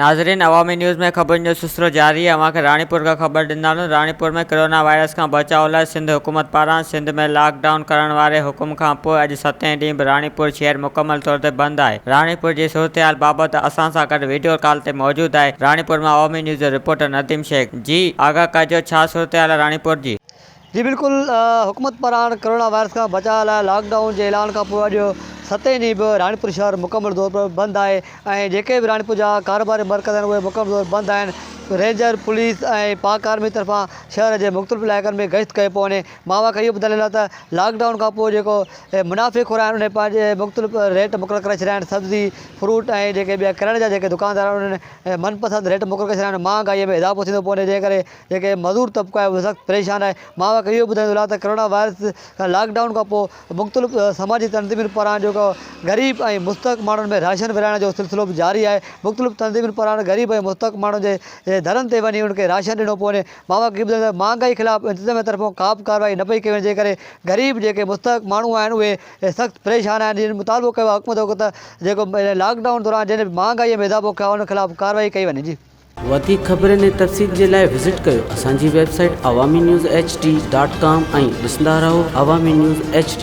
नाज़रीन, अवामी न्यूज़ में खबर जो सिलसिलो जारी है। अवां रानीपुर का खबर ॾींदा। रानीपुर में कोरोना वायरस का बचाव लाइ सिंध हुकूमत पारां सिंध में लॉकडाउन करण वारे हुकुम खां पोइ अॼु 7हें ॾींहुं बि रानीपुर शहर मुकमल तौर ते बंदि आहे। रानीपुर जी सूरत बाबति असां सां गॾु वीडियो कॉल ते मौजूदु आहे रानीपुर में अवामी न्यूज़ जो रिपोर्टर नदीम शेख। जी आगाह कजो, छा सूरत आहे रानीपुर जी? जी बिल्कुल, हुकूमत पारां कोरोना वायरस का बचाव लाइ लॉकडाउन के ऐलान खां पोइ अॼु 7हें ॾींहुं बि रानीपुर शहर मुकमल तौर पर बंदि आहे ऐं जेके बि रानीपुर जा कारोबारी मर्कज़ आहिनि उहे मुकमल तौर बंदि आहिनि। रेंजर पुलिस ऐं पाक आर्मी तरफ़ां शहर जे मुख़्तलिफ़ इलाइक़नि में गश्त कई पियो वञे। मां खां इहो ॿुधाइण लाइ त लॉकडाउन खां पोइ जेको मुनाफ़िक़ आहिनि उन्हें पंहिंजे मुख़्तलिफ़ रेट मुक़ररु करे छॾिया आहिनि। सब्ज़ी फ्रूट ऐं जेके ॿिया किराणे जा जेके दुकानदार आहिनि उन्हनि मनपसंदि रेट मुक़ररु करे छॾिया आहिनि। महांगाईअ में इज़ाफ़ो थींदो पियो वञे, जंहिं करे जेके मज़दूर तबिको आहे उहो सख़्तु परेशान आहे। मां खां इहो ॿुधाईंदो आहे त कोरोना वायरस लॉकडाउन खां पोइ मुख़्तलिफ़ समाजी तंज़ीमुनि पारां जेको ग़रीब ऐं मुस्तहक़ माण्हुनि में राशन विराइण जो सिलसिलो बि जारी आहे। मुख़्तलिफ़ तंज़ीमुनि पारां ग़रीब ऐं मुस्तहक़ माण्हुनि जे दरनि ते वञी उनखे राशन ॾियणो पियो वञे। मां खां ॿुधाईंदो महांगाई ख़िलाफ़ु इंतिज़ामिया तरफ़ां का बि कार्रवाई न पई कई वञे, जंहिं करे ग़रीब जेके मुस्तहक़ माण्हू आहिनि उहे सख़्तु परेशान आहिनि। जिन मुतालबो कयो आहे हुकूमत जो त जेको लॉकडाउन दौरान जंहिं महांगाईअ में इज़ाफ़ो कयो आहे उन ख़िलाफ़ु कार्रवाई कई वञे। जी वधीक ख़बरनि ऐं तफ़सील जे लाइ विज़िट कयो असांजी वेबसाइट awamiNewsHD.com ऐं ॾिसंदा रहो अवामी न्यूज़ HD।